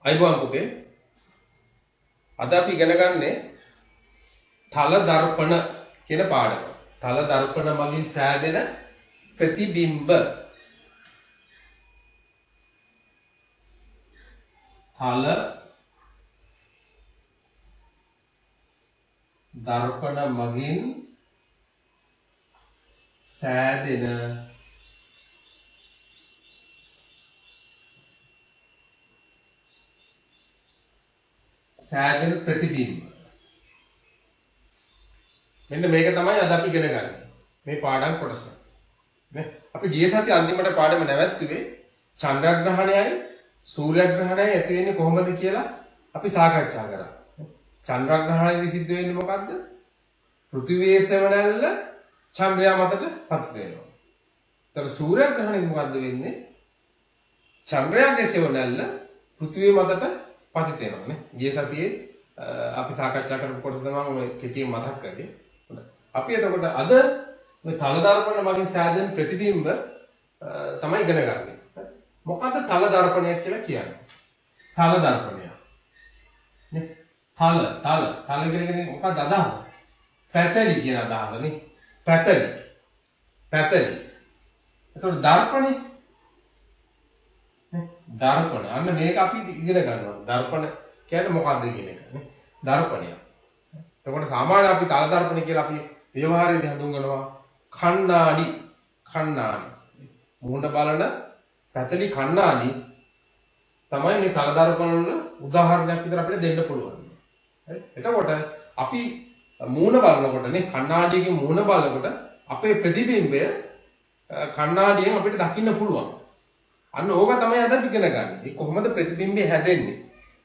අයිබෝන් පුතේ අද අපි ඉගෙන ගන්නේ තල දර්පණ කියන පාඩම. තල දර්පණ මගින් සෑදෙන ප්‍රතිබිම්බ. තල දර්පණ මගින් සෑදෙන ප්‍රතිබිම්බ. මෙන්න මේක තමයි අද අපි ඉගෙන ගන්න. මේ පාඩම් කොටස. නේ? අපි ගිය සතියේ අන්තිමට පාඩම නැවැත්තුවේ චන්ද්‍රග්‍රහණයයි සූර්යග්‍රහණයයි ඇති වෙන්නේ කොහොමද කියලා අපි සාකච්ඡා කරා. චන්ද්‍රග්‍රහණයේදී සිද්ධ වෙන්නේ මොකද්ද? පෘථිවියේ සෙවණැල්ල චන්ද්‍රයා මතට පතිත වෙනවා. ඒතර සූර්යග්‍රහණයේදී මොකද්ද වෙන්නේ? චන්ද්‍රයාගේ සෙවණැල්ල පෘථිවිය මතට පතිත වෙනවා නේ. ගිය සතියේ අපි සාකච්ඡා කරපු කොටස තමයි ඔය කෙටියෙන් මතක් කරගන්නේ. හොඳයි. අපි එතකොට අද මේ තල දර්පණ මගින් සෑදෙන ප්‍රතිබිම්බ තමයි ඉගෙන ගන්නේ. මොකද්ද තල දර්පණය කියලා කියන්නේ? තල දර්පණය. නේ? තල කියන්නේ මොකක්ද අදහස? පැතලි කියන අදහස නේ. පැතලි. එතකොට දර්පණය දර්පණ. අන්න මේක අපි ඉගෙන ගන්නවා. දර්පණ කියන්නේ මොකක්ද කියන එක නේ. දර්පණය. එතකොට සාමාන්‍ය අපි තල දර්පණ කියලා අපි ව්‍යවහාරයේදී හඳුන්වනවා කණ්ණාඩි. මුහුණ බලන පැතලි කණ්ණාඩි තමයි මේ තල දර්පණ වල උදාහරණයක් විතර අපිට දෙන්න පුළුවන්. හරි. එතකොට අපි මුහුණ බලනකොට නේ කණ්ණාඩියකින් මුහුණ බලනකොට අපේ ප්‍රතිබිම්බය කණ්ණාඩියෙන් අපිට දකින්න පුළුවන්. අන්න ඕක තමයි අද ඉගෙන ගන්න. ඒ කොහොමද ප්‍රතිබිම්බය හැදෙන්නේ?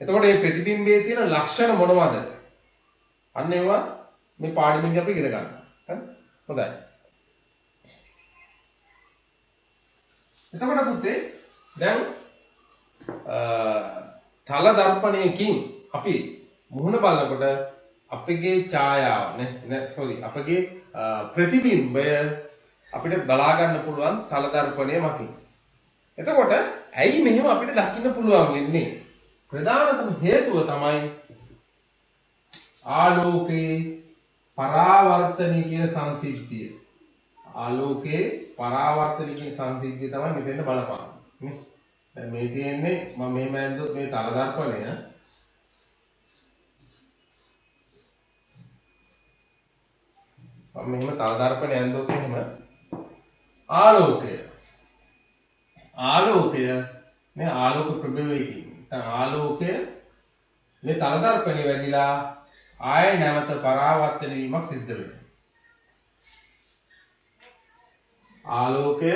එතකොට මේ ප්‍රතිබිම්බයේ තියෙන ලක්ෂණ මොනවද? අන්න ඒවා මේ පාඩමෙන් අපි ඉගෙන ගන්නවා. හරි? හොඳයි. එතකොට පුතේ දැන් තල දර්පණයකින් අපි මුහුණ බලනකොට අපගේ ඡායාව අපගේ ප්‍රතිබිම්බය අපිට බලා ගන්න පුළුවන් තල දර්පණය මතින්. එතකොට ඇයි මෙහෙම අපිට දකින්න පුළුවන් වෙන්නේ? ප්‍රධානතම හේතුව තමයි ආලෝකේ පරාවර්තනය කියන සංසිද්ධිය. ආලෝකේ පරාවර්තනය කියන සංසිද්ධිය තමයි මෙතෙන්ද බලපාන්නේ. දැන් මේ තියෙන්නේ මම මෙහෙම ඇඳුත් මේ තල දර්පණය මෙහෙම තල දර්පණය ඇඳුත් එහෙම ආලෝකය මේ ආලෝක ප්‍රභවයකින් ආලෝකය මේ තල දර්පණය වැඩිලා ආය නැවත පරාවර්තන වීමක් සිද්ධ වෙනවා. ආලෝකය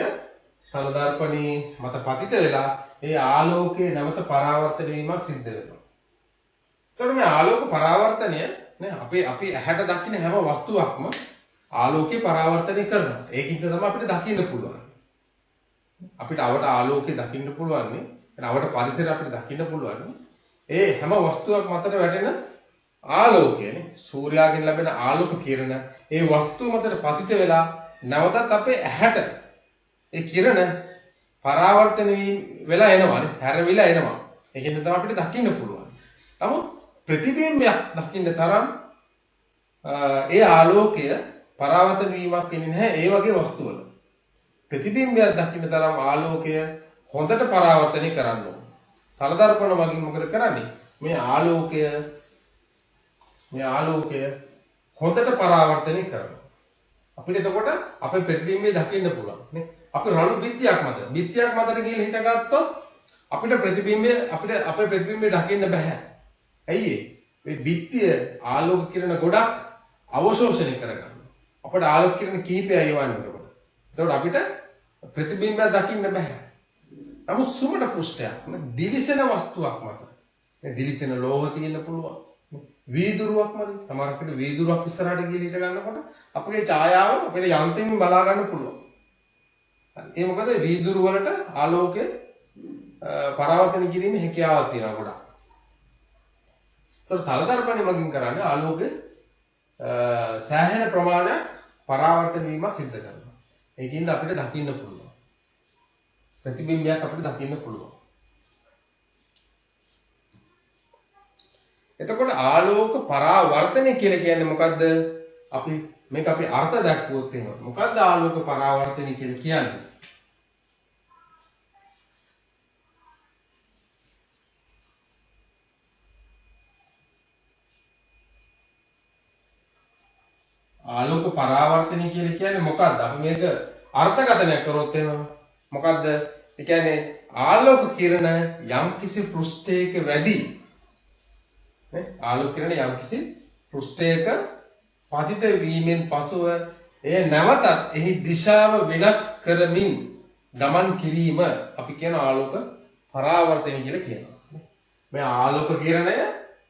තල දර්පණේ මත පතිත වෙලා ඒ ආලෝකයේ නැවත පරාවර්තන වීමක් සිද්ධ වෙනවා. එතකොට මේ ආලෝක පරාවර්තනය නේ අපි ඇහැට දකින්න හැම වස්තුවක්ම ආලෝකේ පරාවර්තනය කරනවා. ඒකින් තමයි අපිට දකින්න පුළුවන්. අපිට අවට ආලෝකය දකින්න පුළුවන් නේ. අවට පරිසරය අපිට දකින්න පුළුවන්. ඒ හැම වස්තුවක් මතට වැටෙන ආලෝකයනේ සූර්යාගෙන් ලැබෙන ආලෝක කිරණ ඒ වස්තුව මතට පතිත වෙලා නැවතත් අපේ ඇහැට ඒ කිරණ පරාවර්තන වෙලා එනවානේ හැරවිලා එනවා. ඒකෙන් තමයි අපිට දකින්න පුළුවන්. නමුත් ප්‍රතිබිම්බයක් දකින්න තරම් ඒ ආලෝකය පරාවර්තන වීමක් වෙන්නේ නැහැ ඒ වගේ වස්තුවල. ප්‍රතිබිම්බයක් දකින්න තරම් ආලෝකය හොඳට පරාවර්තනය කරන්න ඕන. තල දර්පණ වලින් මොකද කරන්නේ? මේ ආලෝකය හොඳට පරාවර්තනය කරනවා. අපිට එතකොට අපේ ප්‍රතිබිම්බය දකින්න පුළුවන් නේ. අපි රළු බිත්තියක් මතට ගිහින් හිටගත්තොත් අපේ ප්‍රතිබිම්බය දකින්න බෑ. ඇයි ඒ? මේ බිත්තිය ආලෝක කිරණ ගොඩක් අවශෝෂණය කරගන්නවා. අපිට ආලෝක කිරණ කීපයයි එවන්නේ එතකොට. එතකොට අපිට ප්‍රතිබිම්බය දකින්න බෑ. නමුත් සුමට පෘෂ්ඨයක් දිලිසෙන වස්තුවක් මත මේ දිලිසෙන ලෝහ තියෙන්න පුළුවන්. වීදුරුවක් මත සමහරකට වීදුරුවක් ඉස්සරහට ගිහලා හිට ගන්නකොට අපේ ඡායාව අපේ යන්ත්‍රයෙන් බලා ගන්න පුළුවන්. ඒ මොකද වීදුරු වලට ආලෝකය පරාවර්තන කිරීමේ හැකියාවක් තියෙනවා ගොඩක්. ඒතර තල දර්පණය මගින් කරන්නේ ආලෝකය සෑහෙන ප්‍රමාණයක් පරාවර්තන වීමක් සිද්ධ කරනවා. ඒකින්ද අපිට දකින්න පුළුවන්. ප්‍රතිබිම්බයක් අපිට දකින්න පුළුවන්. එතකොට ආලෝක පරාවර්තනය කියලා කියන්නේ මොකද්ද? මේක අපි අර්ථ දක්වුවොත් එහෙම. මොකද්ද ආලෝක පරාවර්තනය කියලා කියන්නේ? ආලෝක පරාවර්තනය කියලා කියන්නේ මොකද්ද? අපි මේක අර්ථකථනය කරොත් එහෙම මොකද්ද? ඒ කියන්නේ ආලෝක කිරණ යම්කිසි පෘෂ්ඨයක වැඩි නේ? ආලෝක කිරණ යම්කිසි පෘෂ්ඨයක පතිත වීමෙන් පසුව එය නැවතත් එහි දිශාව වෙනස් කරමින් ගමන් කිරීම අපි කියන ආලෝක පරාවර්තනය කියලා කියනවා. මේ ආලෝක කිරණය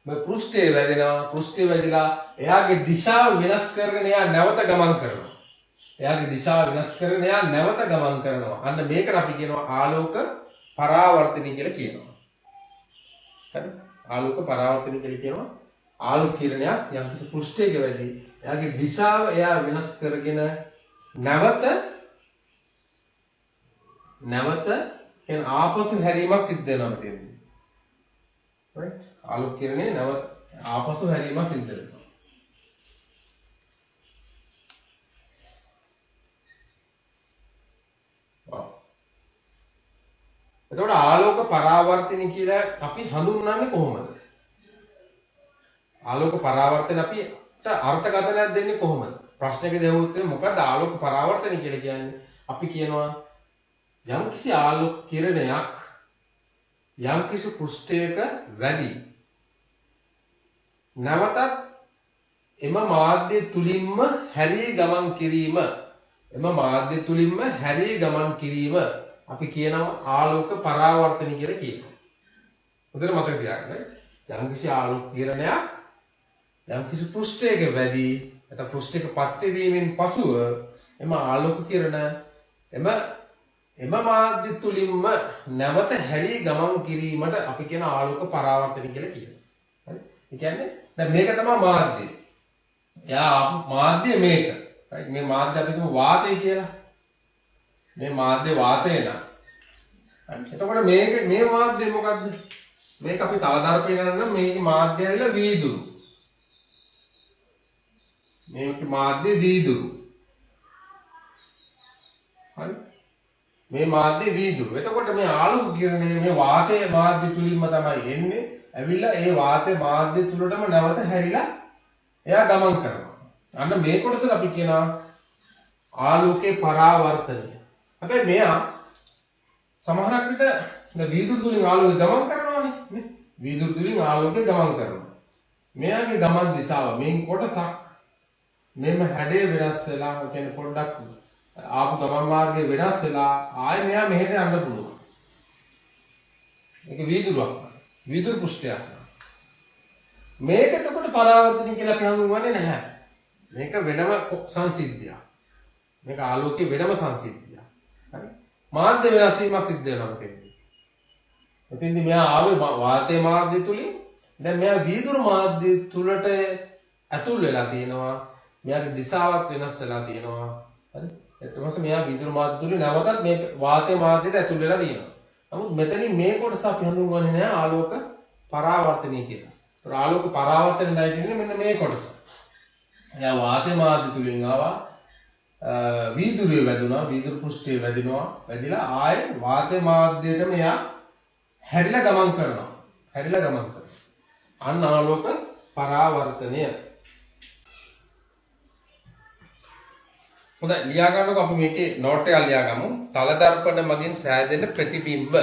මේ පෘෂ්ඨයේ වැදෙනවා. පෘෂ්ඨයේ වැදිලා එයාගේ දිශාව වෙනස් කරගෙන එයා නැවත ගමන් කරනවා. එයාගේ දිශාව වෙනස් කරගෙන එයා නැවත ගමන් කරනවා. අන්න මේකට අපි කියනවා ආලෝක පරාවර්තනය කියලා කියනවා. හරි? ආලෝක පරාවර්තනය කියලා කියනවා. ආලෝක කිරණයක් යම්කිසි පෘෂ්ඨයක වැදී එයාගේ දිශාව එයා වෙනස් කරගෙන නැවත එන ආපසු හැරීමක් සිද්ධ වෙනවා මෙතනදී. right? ආලෝක කිරණේ නැවත ආපසු හැරීමක් සිද්ධ වෙනවා. එතකොට ආලෝක පරාවර්තන කියලා අපි හඳුන්වන්නේ කොහොමද? ආලෝක පරාවර්තන අපිට අර්ථකථනයක් දෙන්නේ කොහොමද? ප්‍රශ්නයක දෙවොත් මොකක්ද ආලෝක පරාවර්තන කියලා කියන්නේ? අපි කියනවා යම්කිසි ආලෝක කිරණයක් යම්කිසි පෘෂ්ඨයක වැඩි නැවතත් එම මාධ්‍ය තුලින්ම හැරී ගමන් කිරීම අපි කියනවා ආලෝක පරාවර්තන කියලා කියනවා. හොඳට මතක තියාගන්න. යම්කිසි ආලෝක කිරණයක් යම්කිසි පෘෂ්ඨයක වැඩි නැත්නම් පෘෂ්ඨයක පත්‍ය වීමෙන් පසුව එම ආලෝක කිරණ එම මාධ්‍ය තුලින්ම නැවත හැරී ගමන් කිරීමට අපි කියන ආලෝක පරාවර්තන කියලා කියනවා. හරි? ඒ කියන්නේ දැන් මේක තමයි මාධ්‍යය. එයා මාධ්‍ය මේක. right? මේ මාධ්‍ය අපි කියමු වාතය කියලා. මේ මාධ්‍ය වාතය නා. එතකොට මේ මාධ්‍ය මොකද්ද? මේක අපි තව දර්පණය කරනවා මේක මාධ්‍ය ඇවිල්ලා වීදුරු. මේක මාධ්‍ය වීදුරු. හරි? මේ මාධ්‍ය වීදුරු. එතකොට මේ ආලෝක කිරණය මේ වාතය මාධ්‍ය තුලින්ම තමයි එන්නේ. ඇවිල්ලා ඒ වාතය මාධ්‍ය තුලටම නැවත හැරිලා එයා ගමන් කරනවා. අන්න මේ කොටසට අපි කියනවා ආලෝකේ පරාවර්තනය. හැබැයි මෙයා සමහරක් විට වීදුරු තුලින් ආලෝකය ගමන් කරනවානේ නේ. වීදුරු තුලින් ආලෝකය ගමන් කරනවා. මෙයාගේ ගමන් දිශාව මේ කොටසක් මෙන්න හැඩය වෙනස් වෙලා කියන්නේ පොඩ්ඩක් ආපු ගමන් මාර්ගය වෙනස් වෙලා ආයෙ මෙයා මෙහෙට යන්න පුළුවන්. මේක වීදුරුවක්. වීදුරු පෘෂ්ඨයක්. මේක එතකොට පරාවර්තන කියලා අපි හඳුන්වන්නේ නැහැ. මේක වෙනම සංසිද්ධියක්. මේක ආලෝකයේ වෙනම සංසිද්ධියක්. හරි? මාධ්‍ය වෙනස් වීමක් සිද්ධ වෙනවා මෙතෙන්දී. මෙතෙන්දී මෙයා ආවේ වාතයේ මාධ්‍ය තුලින් දැන් මෙයා වීදුරු මාධ්‍ය තුලට ඇතුල් වෙලා තියෙනවා. මෙයාගේ දිශාවක් වෙනස් වෙලා තියෙනවා. හරි? ඊට පස්සේ මෙයා වීදුරු මාධ්‍ය තුලින් නැවතත් මේ වාතයේ මාධ්‍යට ඇතුල් වෙලා තියෙනවා. නමුත් මෙතනින් මේ කොටස අපි හඳුන්වන්නේ නැහැ ආලෝක පරාවර්තනය කියලා. ඒතර ආලෝක පරාවර්තනය නැහැ කියන්නේ මෙන්න මේ කොටස. එයා වාතයේ මාධ්‍ය තුලින් ආවා වීදුරුවේ වැදුනා වීදුරු පෘෂ්ඨයේ වැදිලා ආයෙ වාතයේ මාධ්‍යයටම එයා හැරිලා ගමන් කරනවා. අන්න ආලෝක පරාවර්තනය. හොඳයි ලියා ගන්නකො අපි මේකේ නෝට් එකක් ලියාගමු. තල දර්පණ මගින් සෑදෙන ප්‍රතිබිම්බ.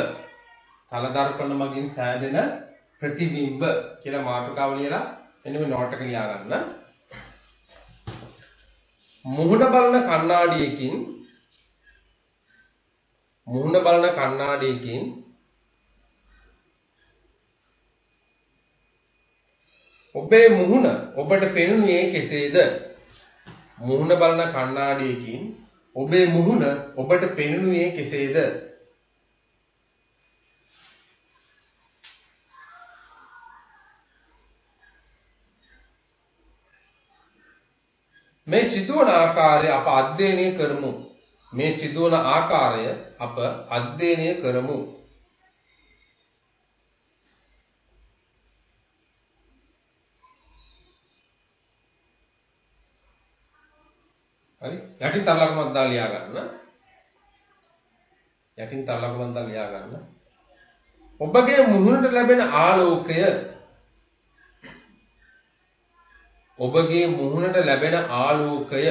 තල දර්පණ මගින් සෑදෙන ප්‍රතිබිම්බ කියලා මාතෘකාව ලියලා එන්න මේ නෝට් එක ලියා ගන්න. මුහුණ බලන කණ්ණාඩියකින් ඔබේ මුහුණ ඔබට පෙනුනේ කෙසේද? මුහුණ බලන කණ්ණාඩියකින් ඔබේ මුහුණ ඔබට පෙනුනේ කෙසේද? මේ සිදුවන ආකාරය අප අධ්‍යයනය කරමු. හරි යටින් තව ලකුණක් දාලා ලියා ගන්න. යටින් තව ලකුණක් දාලා ලියා ගන්න. ඔබගේ මුහුණට ලැබෙන ආලෝකය ඔබගේ මුහුණට ලැබෙන ආලෝකය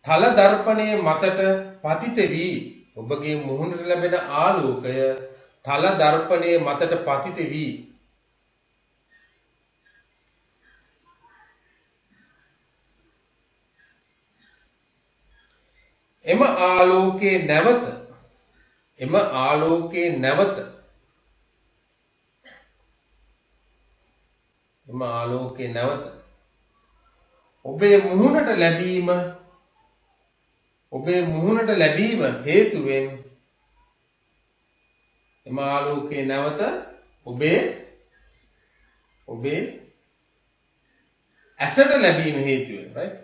තල දර්පණයේ මතට පතිත වී ඔබගේ මුහුණට ලැබෙන ආලෝකය තල දර්පණයේ මතට පතිත වී එම ආලෝකයේ නැවත ඔබේ මුහුණට ලැබීම හේතුවෙන් එම ආලෝකයේ නැවත ඔබේ ඇසට ලැබීම හේතුවෙන් right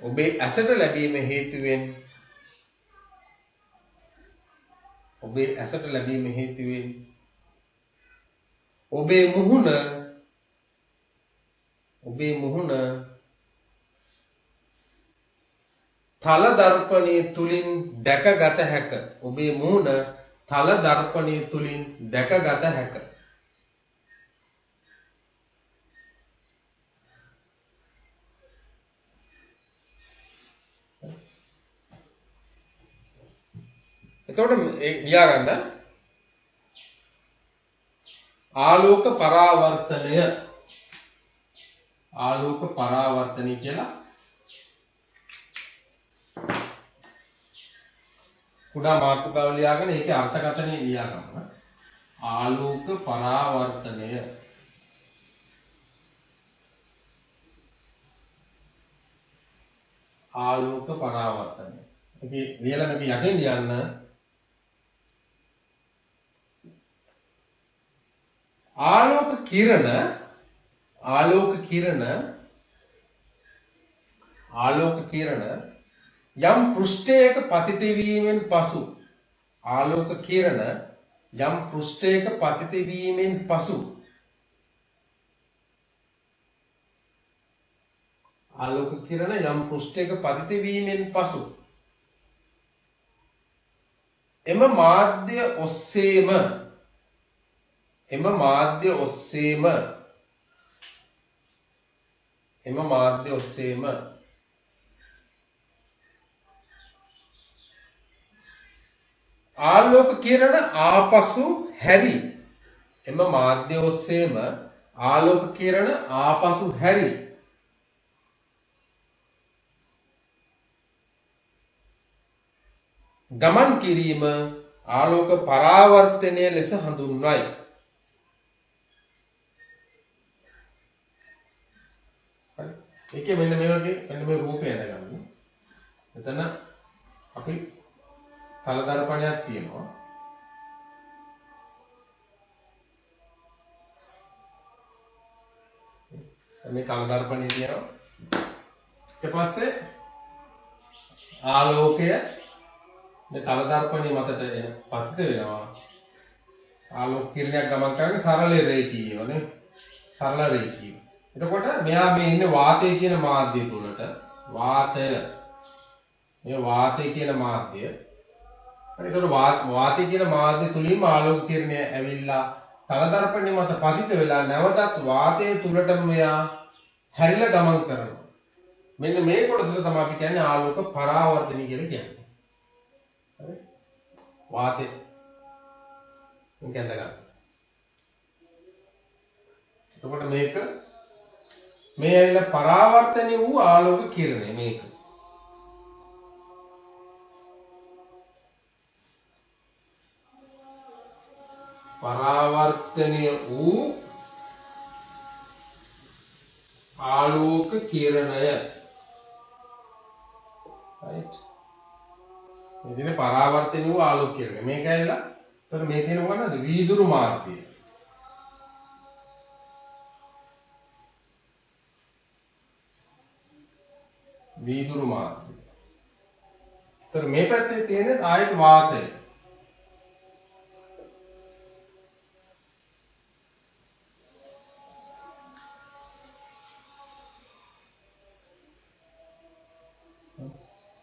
ඔබේ ඇසට ලැබීම හේතුවෙන් ඔබේ මුහුණ තල දර්පණයේ තුලින් දැකගත හැක. ඔබේ මුහුණ තල දර්පණයේ තුලින් දැකගත හැක. එතකොට ලියා ගන්න ආලෝක පරාවර්තනය කියලා කුඩා මාතෘකාව ලියාගෙන ඒකේ අර්ථකථනය ලියා ගන්න. ආලෝක පරාවර්තනය ඒකේ ලියලා මේක යටින් ලියන්න ආලෝක කිරණ යම් පෘෂ්ඨයක පතිත වීමෙන් පසු ආලෝක කිරණ යම් පෘෂ්ඨයක පතිත වීමෙන් පසු එම මාධ්‍ය ඔස්සේම ආලෝක කිරණ ආපසු හැරි ගමන් කිරීම ආලෝක පරාවර්තනය ලෙස හඳුන්වයි. ඒකේ මෙන්න මේ රූපය දැනගන්න. එතන අපි තල දර්පණයක් තියෙනවා. මේ තල දර්පණය තියෙනවා. ඊට පස්සේ ආලෝකය මේ තල දර්පණය මතට පතිත වෙනවා. ආලෝක කිරණයක් ගමන් කරන්නේ සරල රේඛීයවනේ. එතකොට මෙයා මේ ඉන්නේ වාතය කියන මාධ්‍ය තුලට. වාතය කියන මාධ්‍ය. එතකොට වාතය කියන මාධ්‍ය තුලින්ම ආලෝක කිරණය ඇවිල්ලා තල දර්පණය මත පතිත වෙලා නැවතත් වාතයේ තුලටම මෙයා හැරිලා ගමන් කරනවා. මෙන්න මේ කොටසට තමයි අපි කියන්නේ ආලෝක පරාවර්තනය කියලා කියන්නේ. හරි? වාතය මේක ඇඳ ගන්න. එතකොට මේ ඇවිල්ලා පරාවර්තනය වූ ආලෝක කිරණය මේක. පරාවර්තනය වූ ආලෝක කිරණය. right ඉතින් පරාවර්තනය වූ ආලෝක කිරණය මේක ඇවිල්ලා එතකොට මේ තියෙන මොකක්ද වීදුරු මාර්ගය. එතකොට මේ පැත්තේ තියෙන ආයත වාතය.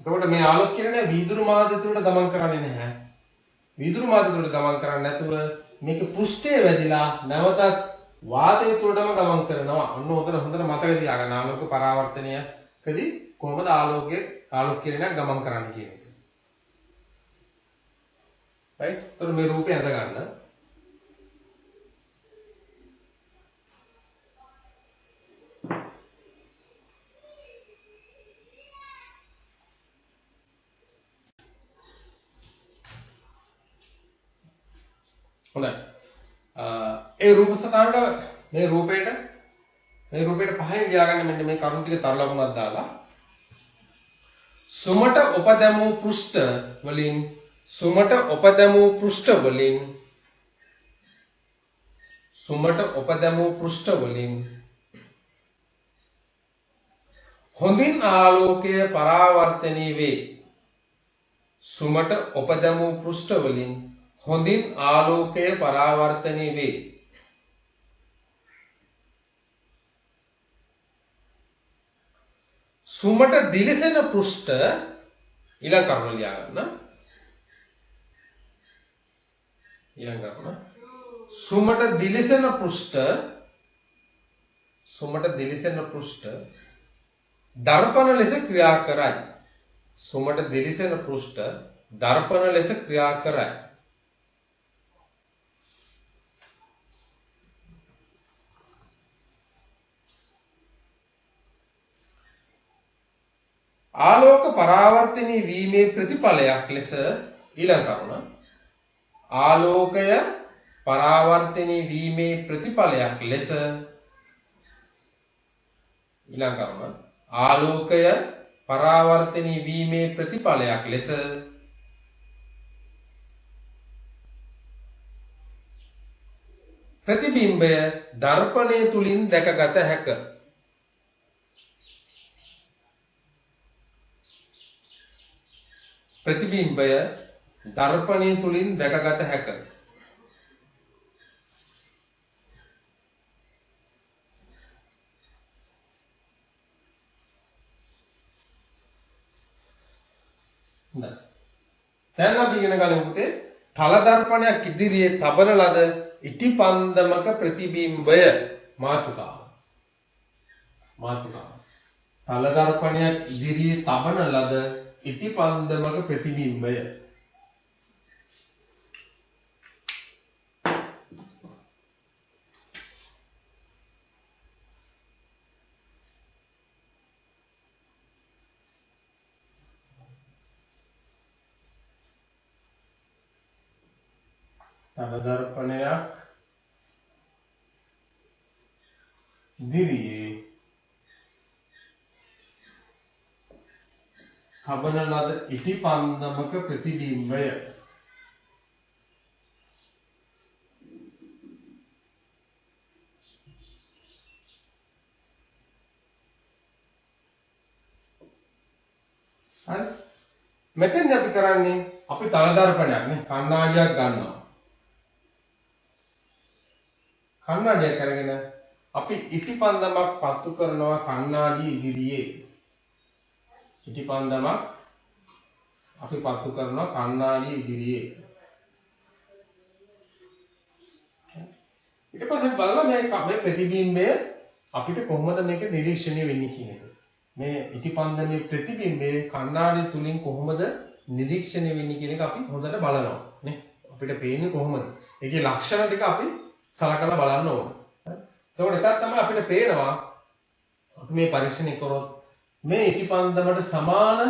එතකොට මේ ආලෝක කිරණය වීදුරු මාධ්‍ය තුළට ගමන් කරන්නේ නැහැ. වීදුරු මාධ්‍ය තුළට ගමන් කරන්නේ නැතුව මේක පෘෂ්ඨයේ වැදිලා නැවතත් වාතය තුළටම ගමන් කරනවා. ඔන්න හොඳට මතක තියාගන්න ආලෝක පරාවර්තනයකදී කොහොමද ආලෝක කිරණයක් ගමන් කරන්නේ කියන එක. right? එතකොට මේ රූපය අඳ ගන්න. හොඳයි. ඒ රූප සටහනට මේ රූපයට පහෙන් ලියාගන්න මෙන්න මේ කරුණු ටික තර ලකුණක් දාලා සුමට උපදැමූ පෘෂ්ඨ වලින් හොඳින් ආලෝකය පරාවර්තනී වේ. සුමට උපදැමූ පෘෂ්ඨ වලින් හොඳින් ආලෝකය පරාවර්තනී වේ. සුමට දිලිසෙන පෘෂ්ඨ ඊළඟ කරුණ ලියා ගන්න. සුමට දිලිසෙන පෘෂ්ඨ දර්පණ ලෙස ක්‍රියා කරයි. සුමට දිලිසෙන පෘෂ්ඨ දර්පණ ලෙස ක්‍රියා කරයි. ආලෝක පරාවර්තනී වීමේ ප්‍රතිඵලයක් ලෙස ඊළඟ කරුණ ආලෝකය පරාවර්තනී වීමේ ප්‍රතිඵලයක් ලෙස ඊළඟ කරුණ ආලෝකය පරාවර්තනී වීමේ ප්‍රතිඵලයක් ලෙස ප්‍රතිබිම්බය දර්පණය තුලින් දැකගත හැක. ප්‍රතිබිම්බය දර්පණය තුලින් දැකගත හැක. දැන් අපි ඉගෙන ගන්න පුතේ තල දර්පණයක් ඉදිරියේ තබන ලද ඉටිපන්දමක ප්‍රතිබිම්බය මාතෘකාව. තල දර්පණයක් ඉදිරියේ තබන ලද ඉටිපන්දමක ප්‍රතිබිම්බය. තල දර්පණයක් ඉදිරියේ තබන ලද ඉටිපන්දමක ප්‍රතිබිම්බය. හරි. මෙතෙන් අපි කරන්නේ අපි තල දර්පණයක් නේ කණ්ණාඩියක් ගන්නවා. කණ්ණාඩියක් අරගෙන අපි ඉටිපන්දමක් පත්තු කරනවා කණ්ණාඩිය ඉදිරියේ. ඉටිපන්දමක් අපි පත්තු කරනවා කණ්ණාඩිය ඉදිරියේ. ඊට පස්සේ බලන්න මේ ප්‍රතිබිම්බය අපිට කොහොමද මේක නිරීක්ෂණය වෙන්නේ කියන එක. මේ ඉටිපන්දමේ ප්‍රතිබිම්බය කණ්ණාඩිය තුලින් කොහොමද නිරීක්ෂණය වෙන්නේ කියන එක අපි හොඳට බලනවා නේ. අපිට පේන්නේ කොහොමද? ඒකේ ලක්ෂණ ටික අපි සලකලා බලන්න ඕන. එතකොට එකක් තමයි අපිට පේනවා අපි මේ පරීක්ෂණය කරොත් මේ ඉටිපන්දමට සමාන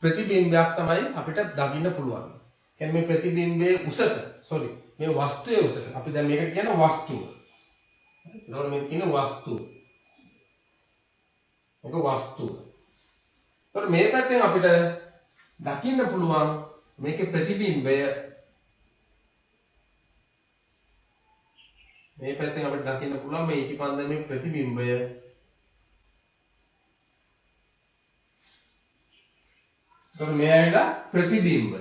ප්‍රතිබිම්බයක් තමයි අපිට දකින්න පුළුවන්. කියන්නේ මේ ප්‍රතිබිම්බයේ උසට මේ වස්තුවේ උසට අපි දැන් මේකට කියන වස්තුව. එතකොට මේක කියන වස්තුව. මේක වස්තුව. එතකොට මේ පැත්තෙන් අපිට දකින්න පුළුවන් මේකේ ප්‍රතිබිම්බය. මේ පැත්තෙන් අපිට දකින්න පුළුවන් මේ ඉටිපන්දමේ ප්‍රතිබිම්බය. එතකොට මේ ඇවිල්ලා ප්‍රතිබිම්බය.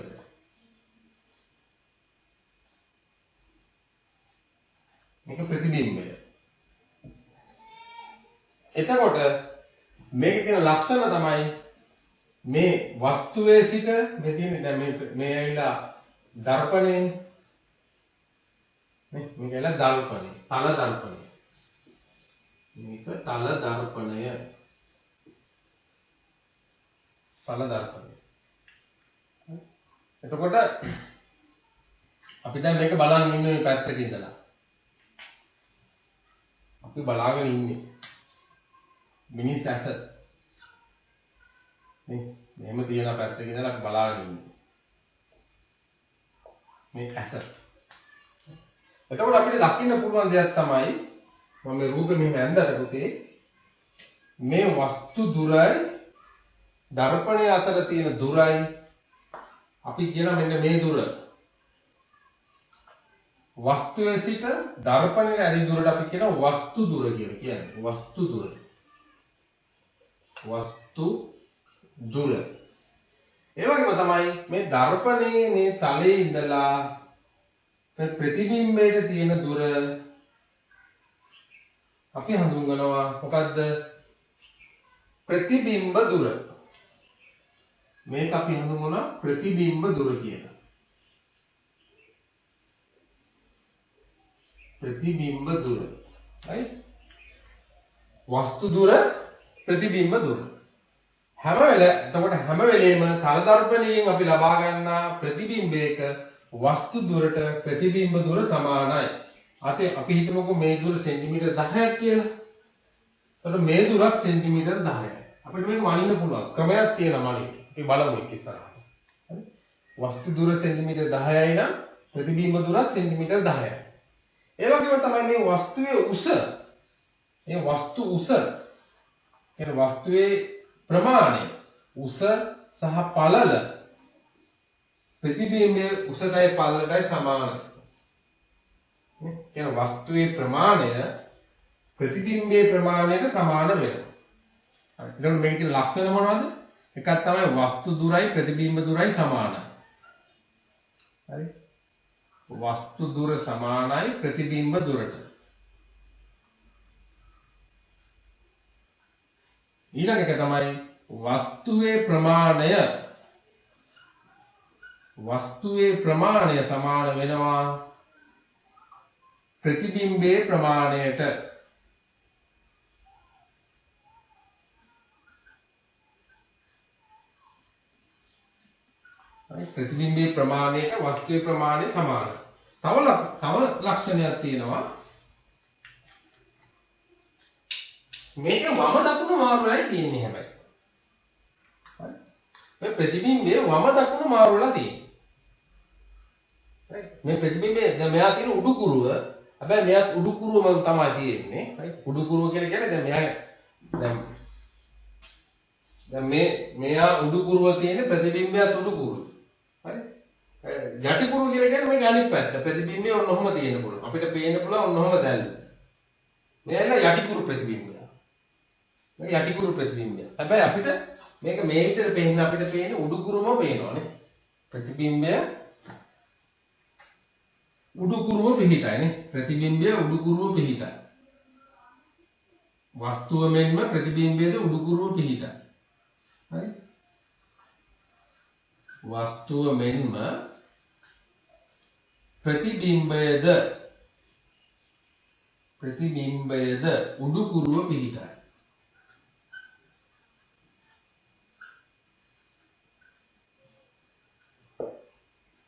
මේක ප්‍රතිබිම්බය. එතකොට මේකේ තියෙන ලක්ෂණ තමයි මේ වස්තුවේ සිට මේ තියෙන දැන් මේ ඇවිල්ලා දර්පණය නේ මේක ඇවිල්ලා දර්පණය තල දර්පණය මේක තල දර්පණය එතකොට අපි දැන් මේක බලන් ඉන්නේ මේ පැත්තක ඉඳලා අපි බලාගෙන ඉන්නේ මිනිස් ඇස නේ මෙහෙම තියෙන පැත්තක ඉඳලා අපි බලාගෙන ඉන්නේ මේ ඇස එතකොට අපිට දකින්න පුළුවන් දෙයක් තමයි මම මේ රූපෙ මෙහෙම ඇඳලා පුතේ මේ වස්තු දුරයි දර්පණය අතර තියෙන දුරයි අපි කියන මෙන්න මේ දුර වස්තුවේ සිට දර්පණයට ඇති දුරට අපි කියන වස්තු දුර කියලා කියන්නේ වස්තු දුර ඒ වගේම තමයි මේ දර්පණයේ මේ තලයේ ඉඳලා මේ ප්‍රතිබිම්බයට තියෙන දුර අපි හඳුන්වනවා මොකද්ද ප්‍රතිබිම්බ දුර මේක අපි හඳුන්වනවා ප්‍රතිබිම්බ දුර කියලා ප්‍රතිබිම්බ දුර right වස්තු දුර ප්‍රතිබිම්බ දුර හැම වෙලේම තල දර්පණයෙන් අපි ලබා ගන්නා ප්‍රතිබිම්බයක වස්තු දුරට ප්‍රතිබිම්බ දුර සමානයි. අපි හිතමුකෝ මේ දුර සෙන්ටිමීටර් 10ක් කියලා. එතකොට මේ දුරත් සෙන්ටිමීටර් 10යි. අපිට මේක වනින්න පුළුවන්. ක්‍රමයක් තියෙනවා මනින්න. අපි බලමු ඒක ඉස්සරහට. හරි? වස්තු දුර සෙන්ටිමීටර් 10යි නම් ප්‍රතිබිම්බ දුරත් සෙන්ටිමීටර් 10යි. ඒ වගේම තමයි මේ වස්තුවේ උස. මේ වස්තු උස. කියන වස්තුවේ ප්‍රමාණය උස සහ පළල ප්‍රතිබිම්බයේ උසටයි පළලටයි සමානයි. නේ? කියන වස්තුවේ ප්‍රමාණය ප්‍රතිබිම්බයේ ප්‍රමාණයට සමාන වෙනවා. හරි. ඊළඟ මේකේ තියෙන ලක්ෂණ මොනවද? එකක් තමයි වස්තු දුරයි ප්‍රතිබිම්බ දුරයි සමානයි. හරි. වස්තු දුර සමානයි ප්‍රතිබිම්බ දුරට. ඊළඟ එක තමයි වස්තුවේ ප්‍රමාණය සමාන වෙනවා ප්‍රතිබිම්බයේ ප්‍රමාණයට. ප්‍රතිබිම්බයේ ප්‍රමාණයට වස්තුවේ ප්‍රමාණය සමානයි. තව ලක්ෂණයක් තියෙනවා. මේක වම දකුණ මාරුවලයි තියෙන්නේ හැබැයි. හරි. මේ ප්‍රතිබිම්බයේ වම දකුණ මාරුවලා තියෙන්නේ. හරි. මේ ප්‍රතිබිම්බයේ දැන් මෙයා තියෙන උඩුකුරුව. හැබැයි මෙයාත් උඩුකුරුවම තමයි තියෙන්නේ. හරි. උඩුකුරුව කියලා කියන්නේ දැන් මෙයා උඩුකුරුව තියෙන ප්‍රතිබිම්බයත් උඩුකුරුව. හරි. යටිකුරුව කියලා කියන්නේ මේක අනිත් පැත්ත. ප්‍රතිබිම්බය ඔන්න ඔහම තියෙන්න පුළුවන්. අපිට පේන්න පුළුවන් ඔන්න ඔහම දැල්ල. මෙයාලා යටිකුරු ප්‍රතිබිම්බය. යටිකුරු ප්‍රතිබිම්බය. හැබැයි අපිට මේක මේ විදිහට පේන්න අපිට පේන්නේ උඩුකුරුම පේනවානේ. ප්‍රතිබිම්බය උඩුකුරුව පිහිටයි නේ. ප්‍රතිබිම්බය උඩුකුරුව පිහිටයි. වස්තුව මෙන්ම ප්‍රතිබිම්බයේද උඩුකුරුව පිහිටයි. හරි. වස්තුව මෙන්ම ප්‍රතිබිම්බයේද උඩුකුරුව පිහිටයි.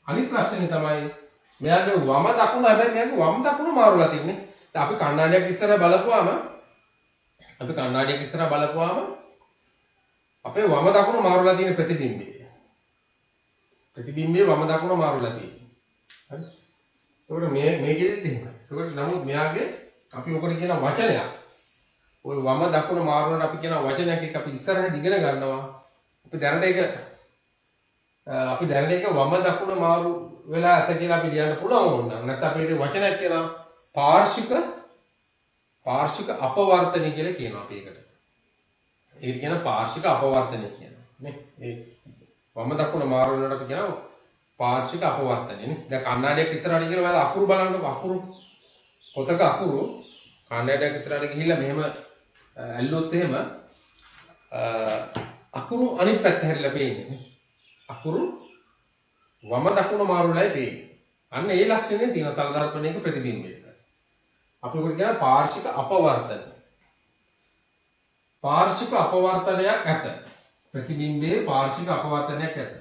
අනිත් ලක්ෂණය තමයි මෙයාගේ වම දකුණ හැබැයි මෙයාගේ වම් දකුණ මාරුලා තින්නේ. දැන් අපි කණ්ණාඩියක් ඉස්සරහ බලපුවාම අපේ වම දකුණ මාරුලා තියෙන ප්‍රතිබිම්බය. ප්‍රතිබිම්බයේ වම දකුණ මාරුලා තියෙන්නේ. හරි. ඒකට මේකෙදිත් එහෙමයි. ඒකට නමුත් මෙයාගේ අපි ඔකට කියන වචනයක්. ওই වම දකුණ මාරුනට අපි කියන වචනයක් එක අපි ඉස්සරහට ඉගෙන ගන්නවා. අපි දැනට ඒක වම දකුණ මාරු වෙලා ඇත කියලා අපි ලියන්න පුළුවන් වුණා. නැත්නම් අපිට වචනයක් කියනවා පාර්ශික අපවර්තන කියලා කියනවා අපි ඒකට. ඒක කියන පාර්ශික අපවර්තන කියනවා. නේ? ඒ වම දකුණ මාරු වෙනකොට අපි කියනවා පාර්ශික අපවර්තන නේ. දැන් කණ්ණාඩියක් ඉස්සරහට ගිහලා ඔයාලා අකුරු බලන්නකො අකුරු. පොතක අකුරු කණ්ණාඩියක් ඉස්සරහට ගිහිල්ලා මෙහෙම ඇල්ලුවොත් එහෙම අකුරු අනිත් පැත්ත හැරිලා පේන්නේ. අකුරු වම දකුණ මාරුලයි පේන්නේ. අන්න ඒ ලක්ෂණය තියෙන තල දර්පණයක ප්‍රතිබිම්බයක. අපි උකට කියන පාර්ශ්වික අපවර්තන. පාර්ශ්වික අපවර්තනයක් ඇත. ප්‍රතිබිම්බයේ පාර්ශ්වික අපවර්තනයක් ඇත.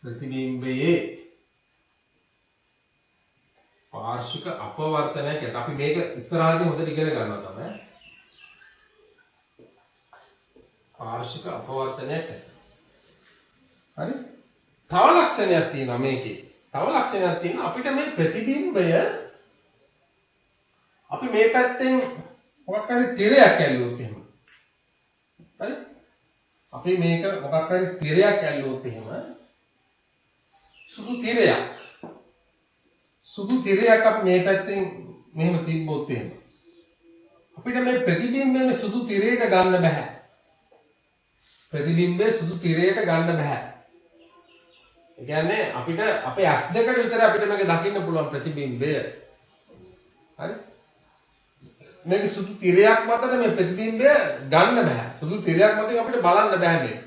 ප්‍රතිබිම්බයේ පාර්ශ්වික අපවර්තනයක් ඇත. අපි මේක ඉස්සරහදී හොඳට ඉගෙන ගන්නවා තමයි. පාර්ශ්වික අපවර්තනයක් ඇත. හරි? තව ලක්ෂණයක් තියෙනවා මේකේ. තව ලක්ෂණයක් තියෙනවා අපිට මේ ප්‍රතිබිම්බය අපි මේ පැත්තෙන් මොකක් හරි තිරයක් ඇල්ලුවොත් එහෙම. හරි? අපි මේක මොකක් හරි තිරයක් ඇල්ලුවොත් එහෙම සුදු තිරයක්. සුදු තිරයක් අපි මේ පැත්තෙන් මෙහෙම තිබ්බොත් එහෙම අපිට මේ ප්‍රතිබිම්බයේ සුදු තිරයට ගන්න බෑ. ප්‍රතිබිම්බයේ සුදු තිරයට ගන්න බෑ. ඒ කියන්නේ අපිට අපේ ඇස් දෙකට විතර අපිට මේක දකින්න පුළුවන් ප්‍රතිබිම්බය. හරි? මේක සුදු තිරයක් මතට මේ ප්‍රතිබිම්බය ගන්න බෑ. සුදු තිරයක් මතින් අපිට බලන්න බෑ මේක.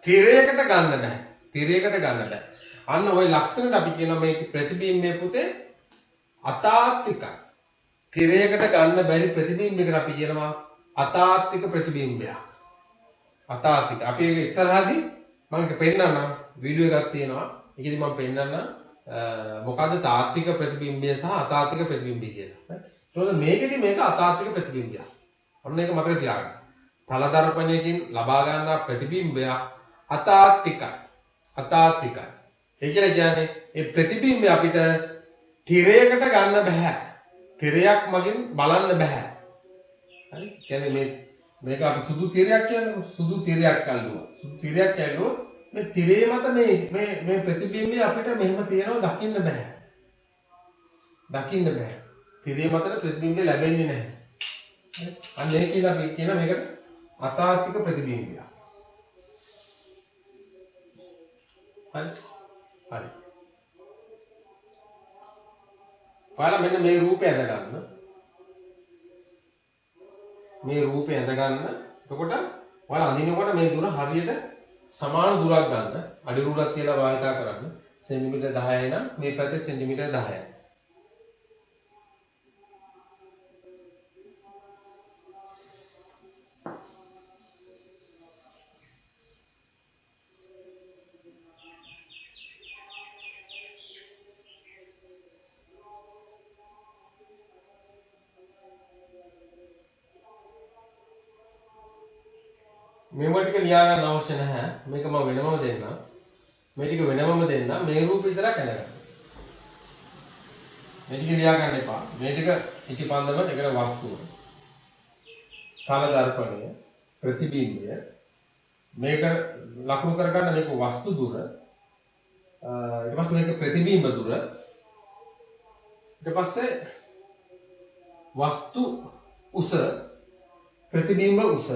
තිරයකට ගන්න බෑ. තිරයකට ගන්න බෑ. අන්න ওই ලක්ෂණයට අපි කියනවා මේක ප්‍රතිබිම්බයේ පුතේ අතාත්තිකයි. තිරයකට ගන්න බැරි ප්‍රතිබිම්බයකට අපි කියනවා අතාත්තික ප්‍රතිබිම්බයක්. අතාත්තික. අපි ඒක ඉස්සරහදී මම ඒක පෙන්නන්නම් වීඩියෝ එකක් තියෙනවා. ඒකෙදි මම පෙන්නන්නම් මොකද්ද තාත්තික ප්‍රතිබිම්බය සහ අතාත්තික ප්‍රතිබිම්බය කියලා. ඒතකොට මේකෙදි මේක අතාත්තික ප්‍රතිබිම්බයක්. ඔන්න ඒක මතක තියාගන්න. තල දර්පණයකින් ලබා ගන්නා ප්‍රතිබිම්බය අතාත්තිකයි. අතාත්තිකයි. ඒ කියන්නේ ඒ ප්‍රතිබිම්බය අපිට තිරයකට ගන්න බෑ. තිරයක් මගින් බලන්න බෑ. හරි? කියන්නේ මේක අපි සුදු තිරයක් කියන්නේ සුදු තිරයක් අල්ලුවා. සුදු තිරයක් ඇල්ලුවොත් මේ තිරේ මත මේ ප්‍රතිබිම්බය අපිට මෙහෙම තියෙනවා දකින්න බෑ. දකින්න බෑ. තිරේ මත ප්‍රතිබිම්බය ලැබෙන්නේ නැහැ. හරි? අන්න ඒක කියලා අපි කියන මේකට අතාර්කික ප්‍රතිබිම්බය. හරි? හරි. ඔයාලා මෙන්න මේ රූපය අඳ ගන්න. මේ රූපය ඇඳ ගන්න. එතකොට ඔයාලා අඳිනකොට මේ දුර හරියට සමාන දුරක් ගන්න. අඩි රුලක් තියලා භාවිතා කරන්න. සෙන්ටිමීටර් 10යි නම් මේ පැත්තේ සෙන්ටිමීටර් 10යි. මේව ටික ලියා ගන්න අවශ්‍ය නැහැ. මේක මම වෙනමම දෙන්නම්. මේ ටික වෙනමම දෙන්නම්. මේ රූප විතරක් අඳගන්න. මේ ටික ලියා ගන්න එපා. මේ ටික ඉතිපන්දම ඒකට වස්තුව. තල දර්පණය, ප්‍රතිබිම්බය. මේක ලකුණු කරගන්න මේක වස්තු දුර. ඊට පස්සේ මේක ප්‍රතිබිම්බ දුර. ඊට පස්සේ වස්තු උස, ප්‍රතිබිම්බ උස.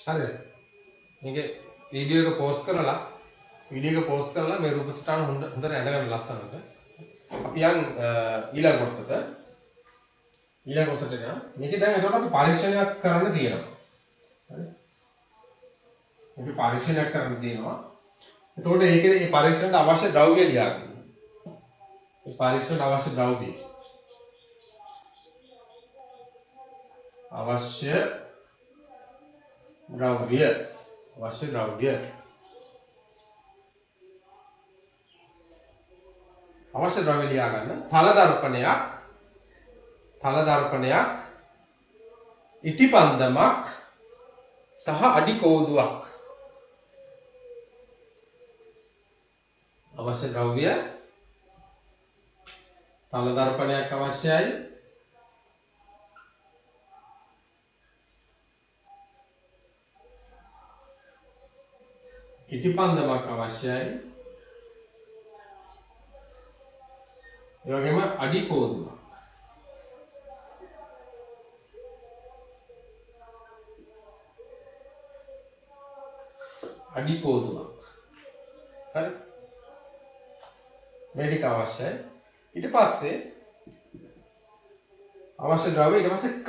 හරිද? මේක වීඩියෝ එක පෝස්ට් කරලා මේ රූප ස්ථාන හොඳට ඇඳගන්න ලස්සනට. අපි යන් ඊළඟ කොටසට. යනවා. මේකේ දැන් එතකොට අපි පරීක්ෂණයක් කරන්න තියෙනවා. හරි? අපි පරීක්ෂණයක් කරන්න තියෙනවා. එතකොට ඒකේ මේ පරීක්ෂණයට අවශ්‍ය ද්‍රව්‍ය ලියා ගන්න. මේ පරීක්ෂණයට අවශ්‍ය ද්‍රව්‍ය. අවශ්‍ය ද්‍රව්‍ය අවශ්‍ය ද්‍රව්‍ය ලියා ගන්න. තල දර්පණයක් ඉටිපන්දමක් සහ අඩි කෝදුවක් අවශ්‍ය ද්‍රව්‍ය තල දර්පණයක් අවශ්‍යයි ඉටිපන්දමක් අවශ්‍යයි ඒ වගේම අඩි කෝදුවක් හරි මේ ටික අවශ්‍යයි ඊට පස්සේ අවශ්‍ය ද්‍රව්‍ය ඊට පස්සේ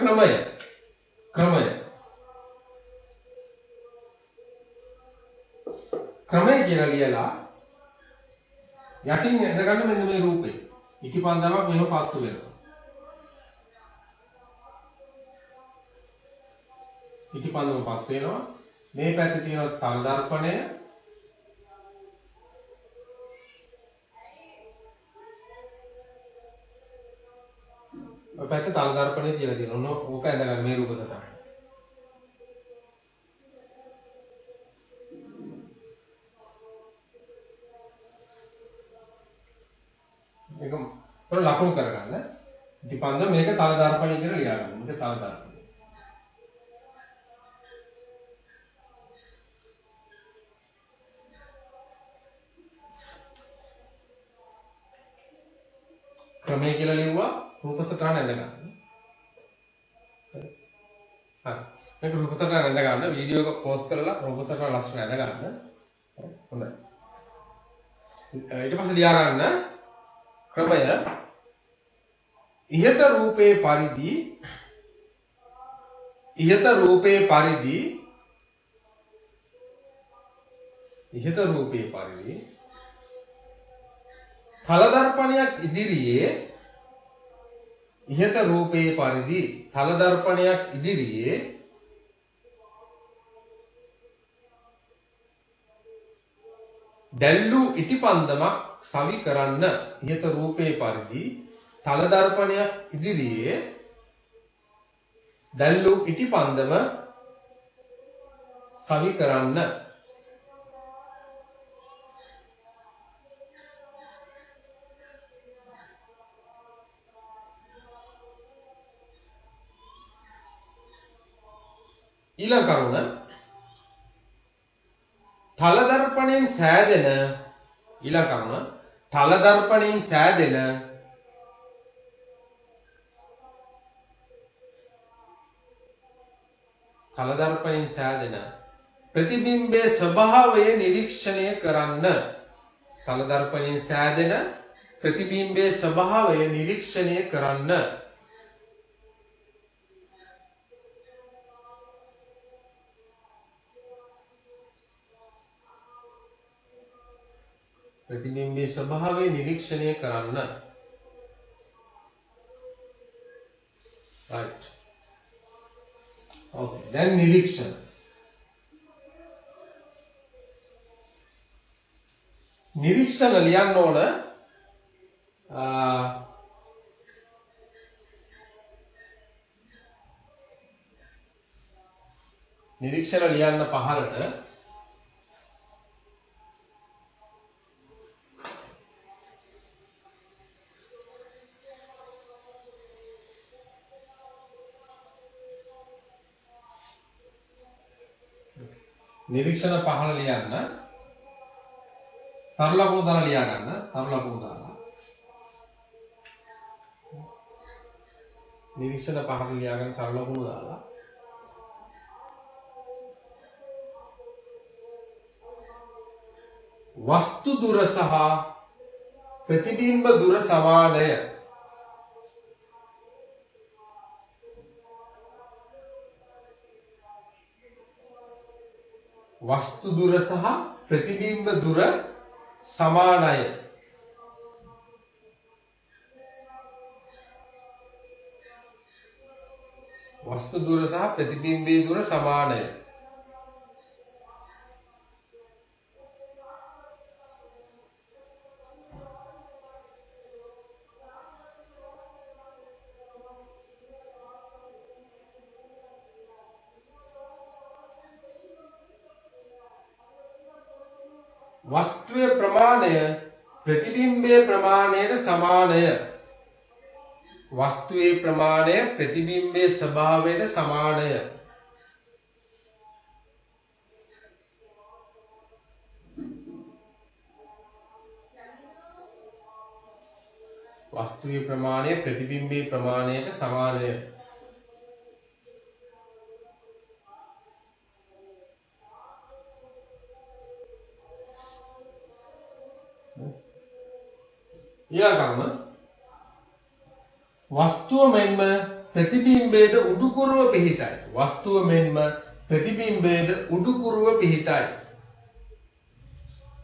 ක්‍රමය කියලා ලියලා යටින් ඇඳගන්න මෙන්න මේ රූපේ ඉටිපන්දමක් මෙහෙම පත්තු වෙනවා ඉටිපන්දම පත්තු වෙනවා මේ පැත්තේ තියෙන තල දර්පණය ඔය පැත්තේ තල දර්පණය කියලා තියෙනවා ඕක ඇඳගන්න මේ රූප සටහන මේක ලකුණු කරගන්න ඉටිපන්දම මේක තල දර්පණය කියලා ලියා ගන්න මේක තල දර්පණය ක්‍රමය කියලා ලියුවා රූප සටහන ඇඳ ගන්න. හරි. මේක රූප සටහන ඇඳ ගන්න වීඩියෝ එක පෝස්ට් කරලා රූප සටහන ලස්සන ඇඳ ගන්න. හොඳයි. ඊට පස්සේ ලියා ගන්න ක්‍රමය ඉහත රූපේ පරිදි තල දර්පණයක් ඉදිරියේ දැල්ලු ඉටිපන්දමක් සවි කරන්න ඉහත රූපේ පරිදි තල දර්පණයක් ඉදිරියේ දැල්ලු ඉටිපන්දම සවි කරන්න ඊළඟ කරුණ තල දර්පණයෙන් සෑදෙන ප්‍රතිබිම්බයේ ස්වභාවය නිරීක්ෂණය කරන්න right okay then නිරීක්ෂණ ලියන්න ඕන නිරීක්ෂණ ලියන්න පහළට නිරීක්ෂණ පහළ ලියන්න තරු ලකුණු දාලා ලියා ගන්න නිරීක්ෂණ පහළ ලියා ගන්න තරු ලකුණු දාලා වස්තු දුර සහ ප්‍රතිබිම්බ දුර සමානය වස්තු දුර සහ ප්‍රතිබිම්බ දුර සමානය වස්තු දුර සහ ප්‍රතිබිම්බයේ දුර සමානය වස්තුවේ ප්‍රමාණය ප්‍රතිබිම්බයේ ප්‍රමාණයට සමානය. වස්තුවේ ප්‍රමාණය ප්‍රතිබිම්බයේ ස්වභාවයට සමානය. වස්තුවේ ප්‍රමාණය ප්‍රතිබිම්බයේ ප්‍රමාණයට සමානය. ඊළඟම වස්තුව මෙන්ම ප්‍රතිබිම්බයේද උඩුකුරුව පිහිටයි. වස්තුව මෙන්ම ප්‍රතිබිම්බයේද උඩුකුරුව පිහිටයි.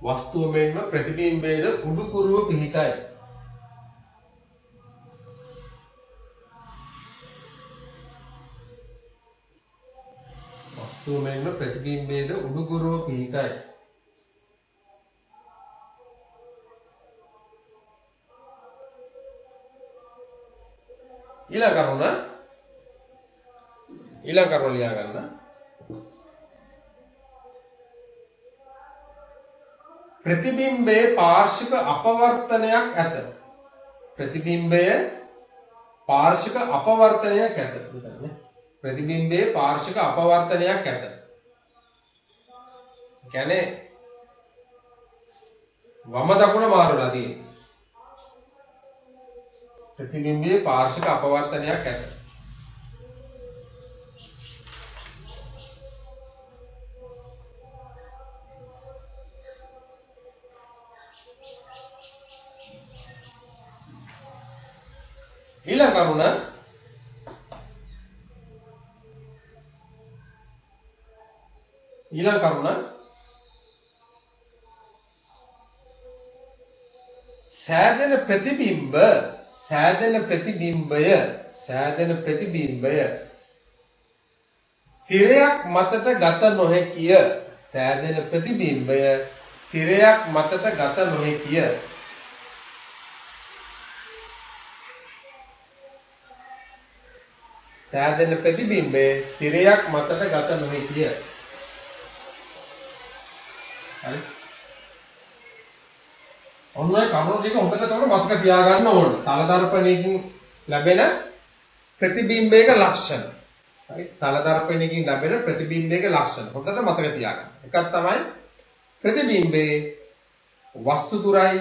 වස්තුව මෙන්ම ප්‍රතිබිම්බයේද උඩුකුරුව පිහිටයි. වස්තුව මෙන්ම ප්‍රතිබිම්බයේද උඩුකුරුව පිහිටයි. ඊළඟ කරුණ ලියා ගන්න. ප්‍රතිබිම්බයේ පාර්ශ්වික අපවර්තනයක් ඇත. ප්‍රතිබිම්බයේ පාර්ශ්වික අපවර්තනයක් ඇත. ප්‍රතිබිම්බයේ පාර්ශ්වික අපවර්තනයක් ඇත. කියන්නේ වම දකුණ මාරුලා තියෙනවා. ප්‍රතිබිම්බයේ පාර්ශ්වික අපවර්තනයක් ඇත. ඊළඟ කරුණ සෑදෙන ප්‍රතිබිම්බය තිරයක් මතට ගත නොහැකිය. සෑදෙන ප්‍රතිබිම්බය තිරයක් මතට ගත නොහැකිය. සෑදෙන ප්‍රතිබිම්බය තිරයක් මතට ගත නොහැකිය. හරි. ඔන්න ඔය කරුණු ටික හොඳට තවර මතක තියාගන්න ඕන. තල දර්පණයකින් ලැබෙන ප්‍රතිබිම්බයක ලක්ෂණ. හරි. තල දර්පණයකින් ලැබෙන ප්‍රතිබිම්බයක ලක්ෂණ හොඳට මතක තියාගන්න. එකක් තමයි ප්‍රතිබිම්බේ වස්තු දුරයි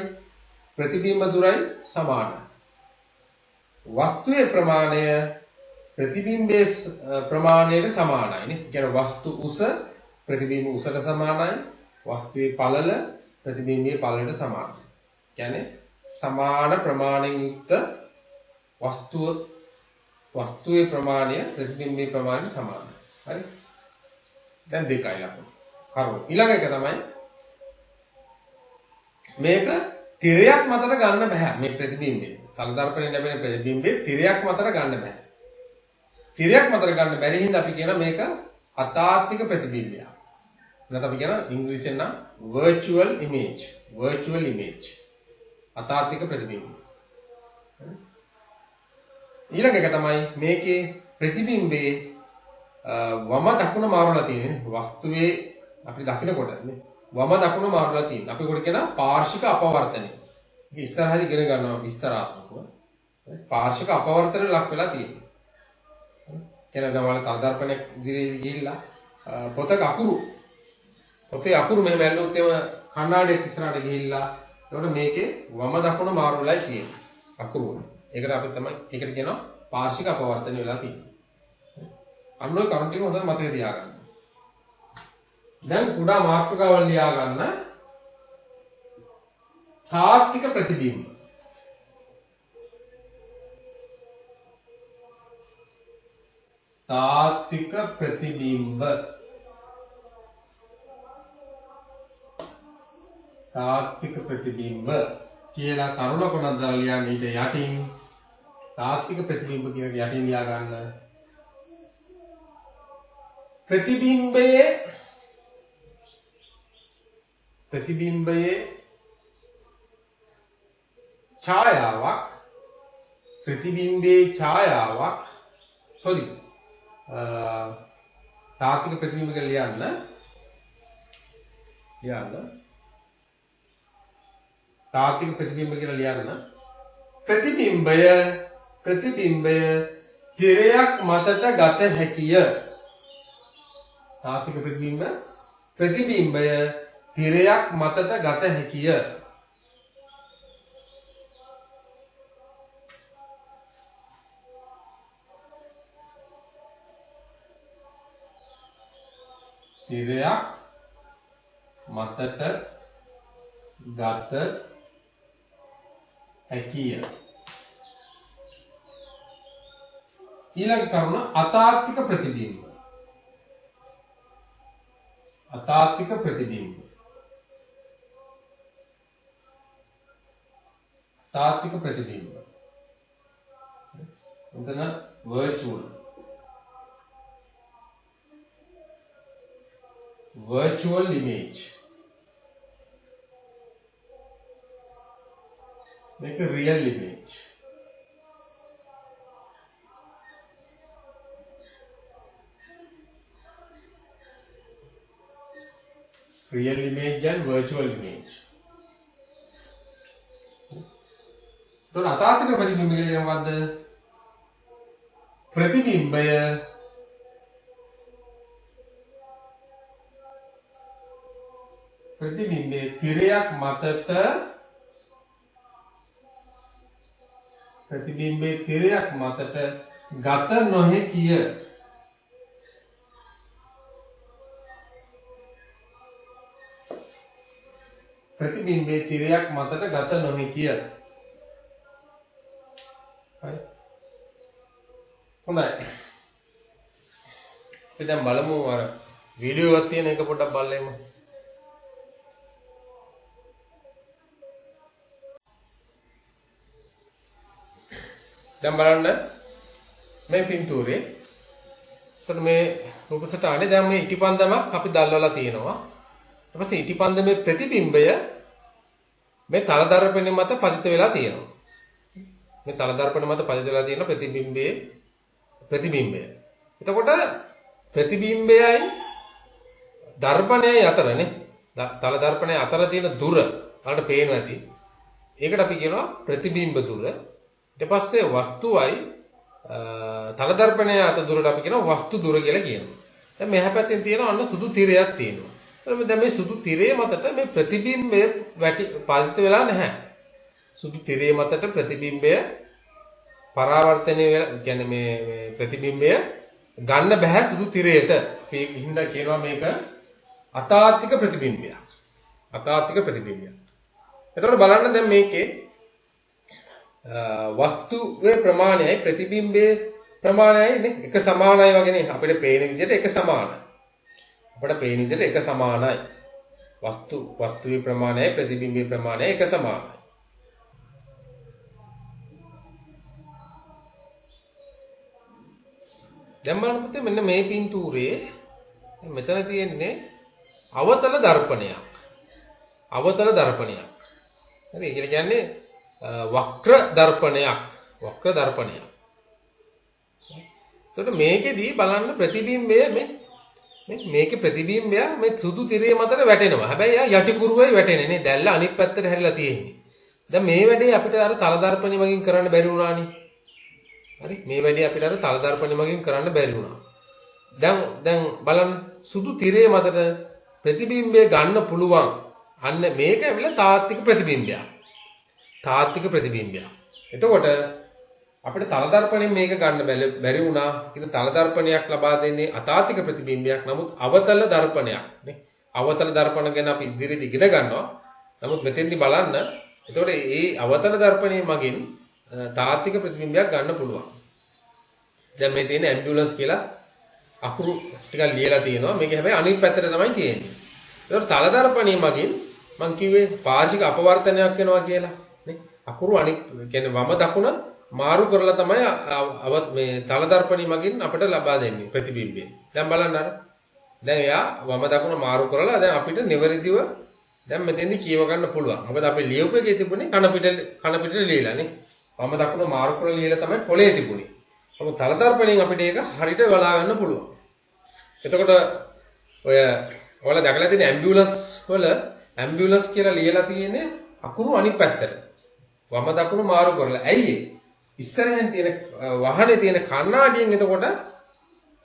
ප්‍රතිබිම්බ දුරයි සමානයි. වස්තුවේ ප්‍රමාණය ප්‍රතිබිම්බයේ ප්‍රමාණයට සමානයි නේ. කියන්නේ වස්තු උස ප්‍රතිබිම්බ උසට සමානයි. වස්තුවේ පළල ප්‍රතිබිම්බයේ පළලට සමානයි. කියන්නේ සමාන ප්‍රමාණයෙන් යුක්ත වස්තුවේ ප්‍රමාණය ප්‍රතිබිම්බයේ ප්‍රමාණයට සමානයි. හරි. දැන් දෙකයි ලකුණු. කරුණු. ඊළඟ එක තමයි මේක තිරයක් මතට ගන්න බෑ. මේ ප්‍රතිබිම්බය. තල දර්පණයෙන් ලැබෙන ප්‍රතිබිම්බේ තිරයක් මතට ගන්න බෑ. තිරයක් මතට ගන්න බැරි හින්දා අපි කියන මේක අතාත්වික ප්‍රතිබිම්බයක්. නැත්නම් අපි කියන ඉංග්‍රීසියෙන් නම් virtual image. අතාත්වික ප්‍රතිබිම්බය. ඊළඟ එක තමයි මේකේ ප්‍රතිබිම්බේ වම දකුණ මාරුලා තියෙන්නේ. වස්තුවේ අපි දකිනකොට නේ වම දකුණ මාරුලා තියෙන්නේ. අපි කොට කියන පාර්ශ්වික අපවර්තනය. ඒක ඉස්සරහදී ඉගෙන ගන්නවා විස්තරාත්මකව. පාර්ශ්වික අපවර්තනය ලක් වෙලා තියෙන්නේ. කියන දවල් තල දර්පණයක් ඉදිරියේ ගිහිල්ලා පොතේ අකුරු මෙහෙම ඇල්ලුවොත් එම කණ්ණාඩියක් ඉස්සරහට ගිහිල්ලා එතකොට මේකේ වම දකුණ මාරු වෙලා තියෙන්නේ අකුරු වල. ඒකට කියනවා පාර්ශ්වික අපවර්තන වෙලා තියෙන්නේ. අන්න ඔය කරුණු ටික හොඳට මතක තියාගන්න. දැන් කුඩා මාතෘකාවල් ලියා ගන්න. තාත්වික ප්‍රතිබිම්බ. තාත්වික ප්‍රතිබිම්බ කියලා තරුණ කොටස් දාලා ලියන්න. ඊට යටින් තාත්වික ප්‍රතිබිම්බ කියන යටින් ලියා ගන්න. ප්‍රතිබිම්බයේ ඡායාවක් තාත්වික ප්‍රතිබිම්බ කියලා ලියන්න. තාත්වික ප්‍රතිබිම්බ කියලා ලියන්න. ප්‍රතිබිම්බය තිරයක් මතට ගත හැකිය. තාත්වික ප්‍රතිබිම්බය තිරයක් මතට ගත හැකිය. තිරයක් මතට ගත හැකිය. ඊළඟ කරුණ අතාත්වික ප්‍රතිබිම්බ. අතාත්වික ප්‍රතිබිම්බ. තාත්වික ප්‍රතිබිම්බ. උතන virtual image. Make a real image. Real image and virtual image. तो අතාත්වික ප්‍රතිබිම්බය කියන්නේ මොකද්ද? ප්‍රතිබිම්බය තිරයක් මතට ගත නොහැකිය. ප්‍රතිබිම්බේ තිරයක් මතට ගත නොහැකිය. හරි. හොඳයි. අපි දැන් බලමු අර වීඩියෝ එකක් තියෙන එක පොඩ්ඩක් බලන්න. දැන් බලන්න මේ පින්තූරේ. එතකොට මේ රූපසටහනේ දැන් මේ ඉටිපන්දමක් අපි දැල්වලා තියෙනවා. ඊට පස්සේ ඉටිපන්දමේ ප්‍රතිබිම්බය මේ තල දර්පණය මත පතිත වෙලා තියෙනවා. මේ තල දර්පණය මත පතිත වෙලා තියෙන ප්‍රතිබිම්බය. එතකොට ප්‍රතිබිම්බයයි දර්පණයයි අතරනේ තල දර්පණය අතර තියෙන දුර අපිට පේනවා ඇති. ඒකට අපි කියනවා ප්‍රතිබිම්බ දුර. ඊට පස්සේ වස්තුවයි තල දර්පණය අතර දුරට අපි කියනවා වස්තු දුර කියලා කියනවා. දැන් මෙහා පැත්තෙන් තියෙනවා අන්න සුදු තිරයක් තියෙනවා. දැන් මේ සුදු තිරේ මතට මේ ප්‍රතිබිම්බය පතිත වෙලා නැහැ. සුදු තිරේ මතට ප්‍රතිබිම්බය පරාවර්තනය වෙලා කියන්නේ මේ ප්‍රතිබිම්බය ගන්න බෑ සුදු තිරයට. අපි හින්දා කියනවා මේක අතාත්වික ප්‍රතිබිම්බයක්. අතාත්වික ප්‍රතිබිම්බයක්. එතකොට බලන්න දැන් මේකේ වස්තුවේ ප්‍රමාණයයි ප්‍රතිබිම්බයේ ප්‍රමාණයයි නේ එක සමානයි වගේනේ අපිට පේන විදිහට එක සමානයි. අපිට පේන විදිහට එක සමානයි. වස්තුවේ ප්‍රමාණයයි ප්‍රතිබිම්බයේ ප්‍රමාණයයි එක සමානයි. දැන් බලන්න පුතේ මෙන්න මේ පින්තූරේ මෙතන තියෙන්නේ අවතල දර්පණයක්. අවතල දර්පණයක්. හරි ඒ කියන්නේ වක්‍ර දර්පණයක්. එතකොට මේකෙදී බලන්න ප්‍රතිබිම්බය මේකේ ප්‍රතිබිම්බය මේ සුදු තිරේ මතට වැටෙනවා. හැබැයි යා යටි කුරුවයි වැටෙන්නේ නේ. දැල්ල අනිත් පැත්තට හැරිලා තියෙන්නේ. දැන් මේ වැඩේ අපිට අර තල දර්පණය මගින් කරන්න බැරි වුණානේ. හරි මේ වැඩේ අපිට අර තල දර්පණය මගින් කරන්න බැරි වුණා. දැන් බලන්න සුදු තිරේ මතට ප්‍රතිබිම්බය ගන්න පුළුවන්. අන්න මේක ඇවිල්ලා තාත්වික ප්‍රතිබිම්බයක්. තාත්වික ප්‍රතිබිම්බයක්. එතකොට අපිට තල දර්පණයෙන් මේක ගන්න බැරි වුණා. ඒක තල දර්පණයක් ලබා දෙන්නේ අතාත්වික ප්‍රතිබිම්බයක්. නමුත් අවතල දර්පණයක් නේ. අවතල දර්පණ ගැන අපි ඉදිරියට ඉගෙන ගන්නවා. නමුත් මෙතෙන්දි බලන්න. එතකොට මේ අවතල දර්පණය මගින් තාත්වික ප්‍රතිබිම්බයක් ගන්න පුළුවන්. දැන් මේ තියෙන ඇම්බියුලන්ස් කියලා අකුරු ටිකක් ලියලා තියෙනවා. මේක හැබැයි අනිත් පැත්තට තමයි තියෙන්නේ. ඒතකොට තල දර්පණය මගින් මම කිව්වේ පාර්ශික අපවර්තනයක් වෙනවා කියලා නේ. අකුරු අනිත් කියන්නේ වම දකුණ මාරු කරලා තමයි මේ තල දර්පණය මගින් අපිට ලබා දෙන්නේ ප්‍රතිබිම්බය. දැන් බලන්න අර. දැන් එයා වම දකුණ මාරු කරලා දැන් අපිට නිවැරදිව දැන් මෙතෙන්දි කියව ගන්න පුළුවන්. මොකද අපි ලියුප් එකේ තිබුණේ කන පිට ලියලා නේ. වම දකුණ මාරු කරලා ලියලා තමයි පොළේ තිබුණේ. නමුත් තල දර්පණයෙන් අපිට ඒක හරියට බලා ගන්න පුළුවන්. එතකොට ඔයාලා දැකලා තියෙන ඇම්බියුලන්ස් වල ඇම්බියුලන්ස් කියලා ලියලා තියෙන්නේ අකුරු අනිත් පැත්තට. වම දකුණු මාරු කරලා. ඇයි ඉස්සරහින් තියෙන වාහනේ තියෙන කණ්ණාඩියෙන් එතකොට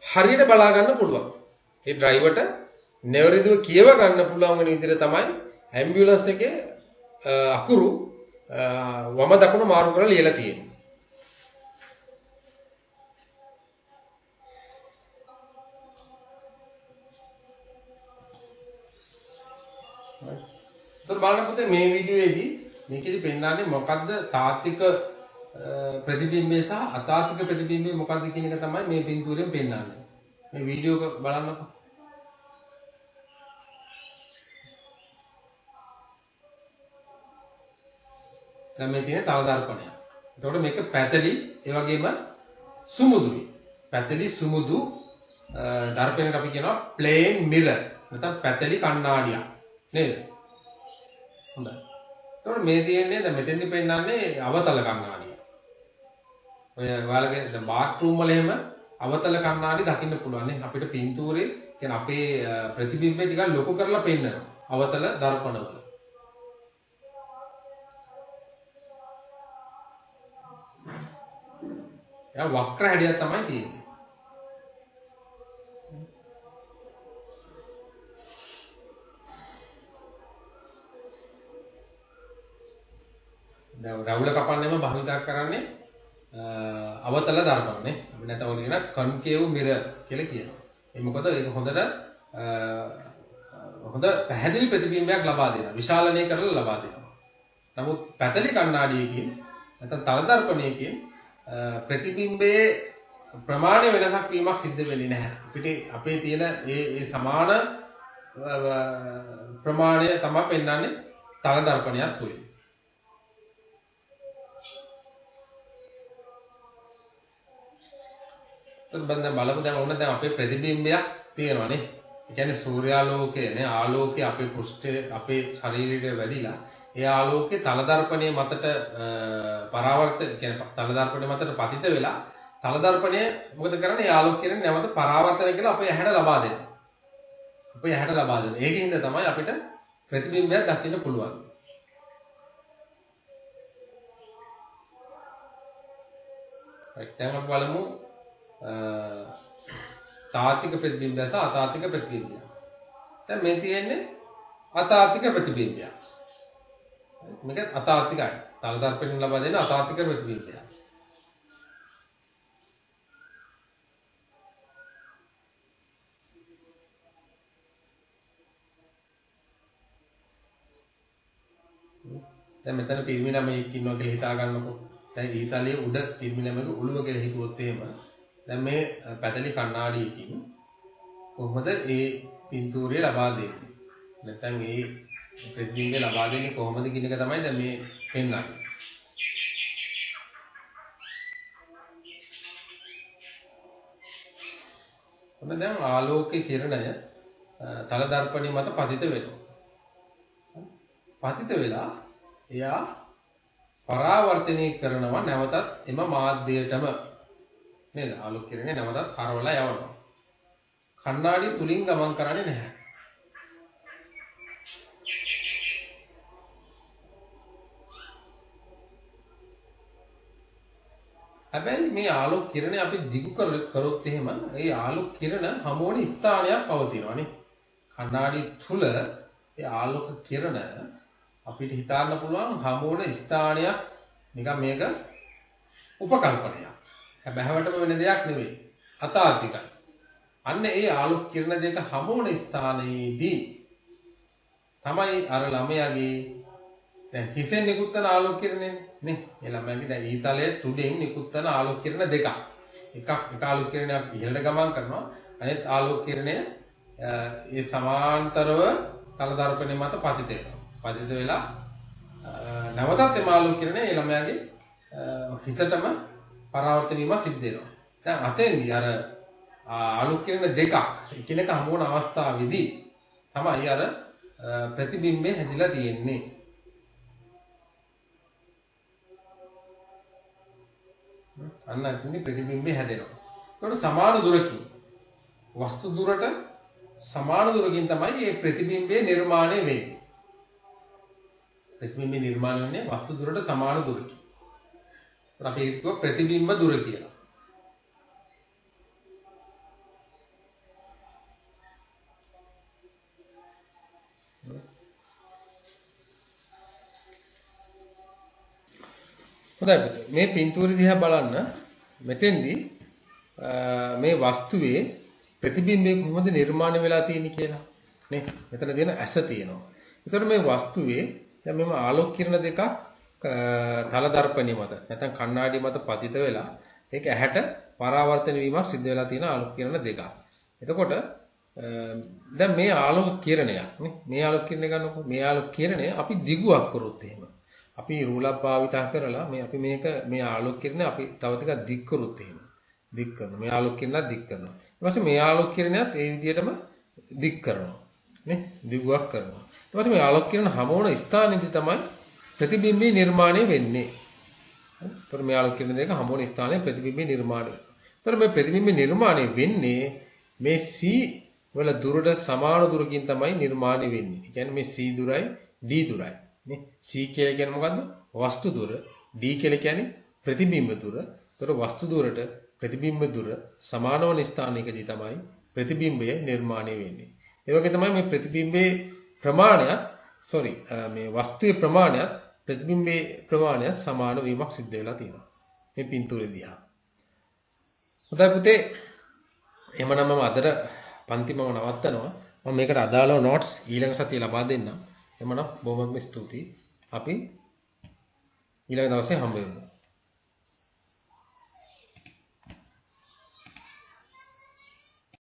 හරියට බලා ගන්න පුළුවන්. ඒ ඩ්‍රයිවර්ට නිවැරදිව කියව ගන්න පුළුවන් වෙන විදිහට තමයි ඇම්බියුලන්ස් එකේ අකුරු වම දකුණු මාරු කරලා ලියලා තියෙන්නේ. तर බලන්න පුතේ මේ වීඩියෝයේදී මේකෙදි පෙන්නන්නේ මොකද්ද තාත්වික ප්‍රතිබිම්බය සහ අතාත්වික ප්‍රතිබිම්බය මොකද්ද කියන එක තමයි මේ පින්තූරයෙන් පෙන්නන්නේ. මේ වීඩියෝ එක බලන්නකෝ. දැන් මේ තියෙන තව දර්පණයක්. එතකොට මේක පැතලි ඒ වගේම සුමුදුයි. පැතලි සුමුදු දර්පණයට අපි කියනවා ප්ලේන් මිරර්. නැත්නම් පැතලි කණ්ණාඩියක්. නේද? හොඳයි. එතකොට මේ තියෙන්නේ දැන් මෙතෙන්දි පෙන්නන්නේ අවතල කණ්ණාඩිය. ඔය ඔයාලගේ දැන් බාත් รู ම් වල එහෙම අවතල කණ්ණාඩි දකින්න පුළුවන් නේ. අපිට පින්තූරේ කියන්නේ අපේ ප්‍රතිබිම්බය ටිකක් ලොකු කරලා පෙන්නනවා. අවතල දර්පණවල. යා වක්‍ර හැඩයක් තමයි තියෙන්නේ. දැන් රවුල කපන්නෙම භාවිතා කරන්නේ අවතල දර්පණනේ. අපි නැතව කියන කන්කේව් මිරර් කියලා කියනවා. ඒ මොකද ඒක හොඳ පැහැදිලි ප්‍රතිබිම්බයක් ලබා දෙනවා. විශාලනය කරලා ලබා දෙනවා. නමුත් පැතලි කණ්ණාඩියකින් නැත්නම් තල දර්පණයකින් ප්‍රතිබිම්බයේ ප්‍රමාණය වෙනසක් වීමක් සිද්ධ වෙන්නේ නැහැ. අපිට අපේ තියෙන ඒ සමාන ප්‍රමාණය තමයි පෙන්වන්නේ තල දර්පණයක් තුලින්. බන්දන් බලමු දැන් ඕන දැන් අපේ ප්‍රතිබිම්බයක් තියෙනවා නේ. ඒ කියන්නේ සූර්යාලෝකය නේ ආලෝකය අපේ පෘෂ්ඨයේ අපේ ශරීරයට වැදිලා ඒ ආලෝකයේ තල දර්පණයේ මතට පරාවර්ත කියන්නේ තල දර්පණයේ මතට පතිත වෙලා තල දර්පණය මොකද කරන්නේ? ඒ ආලෝක කිරණ නැවත පරාවර්තනය කියලා අපේ ඇහැට ලබා දෙනවා. අපේ ඇහැට ලබා දෙනවා. ඒකින්ද තමයි අපිට ප්‍රතිබිම්බයක් දකින්න පුළුවන්. දැන් අපි බලමු තාත්වික ප්‍රතිබිම්බය සහ අතාත්වික ප්‍රතිබිම්බය. දැන් මේ තියෙන්නේ අතාත්වික ප්‍රතිබිම්බය. මේක අතාත්විකයි. තල දර්පණයෙන් ලබා දෙන අතාත්වික ප්‍රතිබිම්බය. දැන් මෙතන පිරිමි ළමයෙක් ඉන්නවා කියලා හිතා ගන්නකො. දැන් ඊතලයේ උඩ පිරිමි ළමයෙකුගේ ඔළුව කියලා හිතුවොත් එහෙම දැන් මේ පැතලි කණ්ණාඩියකින් කොහොමද ඒ පින්තූරය ලබා දෙන්නේ? නැත්නම් ඒ ප්‍රතිබිම්බය ලබා දෙන්නේ කොහොමද කියන එක තමයි දැන් මේ පෙන්වන්නේ. ඔන්න දැන් ආලෝකයේ කිරණය තල දර්පණය මත පතිත වෙනවා. පතිත වෙලා එයා පරාවර්තනය කරනවා නැවතත් එම මාධ්‍යයටම නේද? ආලෝක කිරණය නැවතත් හරවලා යවනවා. කණ්ණාඩිය තුලින් ගමන් කරන්නේ නැහැ. හැබැයි මේ ආලෝක කිරණය අපි දිගු කරොත් එහෙම ඒ ආලෝක කිරණ හමුවන ස්ථානයක් පවතිනවා නේ. කණ්ණාඩිය තුල ඒ ආලෝක කිරණ අපිට හිතන්න පුළුවන් හමුවන ස්ථානයක් නිකන් මේක උපකල්පනයක්. හැබැයිවටම වෙන දෙයක් නෙවෙයි. අතාත්විකයි. අන්න ඒ ආලෝක කිරණ දෙක හමුවන ස්ථානයේදී තමයි අර ළමයාගේ දැන් හිසෙන් නිකුත් වන ආලෝක කිරණය නේ. ඒ ළමයාගේ දැන් ඊතලයේ තුඩෙන් නිකුත් වන ආලෝක කිරණ දෙකක්. එක ආලෝක කිරණයක් ඉහළට ගමන් කරනවා. අනිත් ආලෝක කිරණය ඒ සමාන්තරව තල දර්පණය මත පතිත වෙනවා. පතිත වෙලා නැවතත් එම ආලෝක කිරණය ඒ ළමයාගේ හිසටම පරාවර්තන වීම සිද්ධ වෙනවා. දැන් අතෙන්දී අර ආලෝක කිරණ දෙකක් එකිනෙක හමු වන අවස්ථාවේදී තමයි අර ප්‍රතිබිම්බය හැදිලා තියෙන්නේ. අන්න අතෙන්දී ප්‍රතිබිම්බය හැදෙනවා. ඒකට සමාන දුරකින් වස්තු දුරට සමාන දුරකින් තමයි මේ ප්‍රතිබිම්බය නිර්මාණය වෙන්නේ. ප්‍රතිබිම්බේ නිර්මාණය වෙන්නේ වස්තු දුරට සමාන දුරකින්. අපි ඒක කිව්වා ප්‍රතිබිම්බ දුර කියලා. හොඳයි මේ පින්තූරය දිහා බලන්න මෙතෙන්දී මේ වස්තුවේ ප්‍රතිබිම්බය කොහොමද නිර්මාණය වෙලා තියෙන්නේ කියලා නේ මෙතන තියෙන ඇස තියෙනවා. ඒතකොට මේ වස්තුවේ දැන් මෙම ආලෝක කිරණ දෙකක් තල දර්පණය මත නැත්නම් කණ්ණාඩිය මත පතිත වෙලා ඒක ඇහැට පරාවර්තන වීමක් සිද්ධ වෙලා තියෙන ආලෝක කිරණ දෙකක්. එතකොට දැන් මේ ආලෝක කිරණයක් නේ මේ ආලෝක කිරණය ගන්නකො මේ ආලෝක කිරණය අපි දිගුවක් කරොත් එහෙම අපි රූලක් භාවිතා කරලා මේ අපි මේක මේ ආලෝක කිරණය අපි තව ටිකක් දික් කරොත් එහෙම දික් කරනවා මේ ආලෝක කිරණයක් දික් කරනවා ඊට පස්සේ මේ ආලෝක කිරණයත් ඒ විදිහටම දික් කරනවා නේ දිගුවක් කරනවා ඊට පස්සේ මේ ආලෝක කිරණ හමු වන ස්ථානයේදී තමයි ප්‍රතිබිම්බේ නිර්මාණය වෙන්නේ. ඒතර මේ ආලෝක කිරණ දෙක හමු වන ස්ථානයේ ප්‍රතිබිම්බේ නිර්මාණය. ඒතර මේ ප්‍රතිබිම්බේ නිර්මාණය වෙන්නේ මේ C වල දුරට සමාන දුරකින් තමයි නිර්මාණය වෙන්නේ. ඒ කියන්නේ මේ C දුරයි D දුරයි. නේ C කියලා කියන්නේ මොකද්ද? වස්තු දුර. D කියලා කියන්නේ ප්‍රතිබිම්බ දුර. ඒතර වස්තු දුරට ප්‍රතිබිම්බ දුර සමාන වන ස්ථානයකදී තමයි ප්‍රතිබිම්බය නිර්මාණය වෙන්නේ. ඒ වගේ තමයි මේ ප්‍රතිබිම්බේ ප්‍රමාණයත් මේ වස්තුවේ ප්‍රමාණයත් ප්‍රතිබිම්බේ ප්‍රමාණයත් සමාන වීමක් සිද්ධ වෙලා තියෙනවා. මේ පින්තූරය දිහා. හොඳයි පුතේ. එහෙමනම් මම අදට පන්ති මම නවත්තනවා. මම මේකට අදාළව නෝට්ස් ඊළඟ සතියේ ලබා දෙන්නම්. එහෙමනම් බොහොමත්ම ස්තුතියි. අපි ඊළඟ දවසේ හම්බ වෙමු.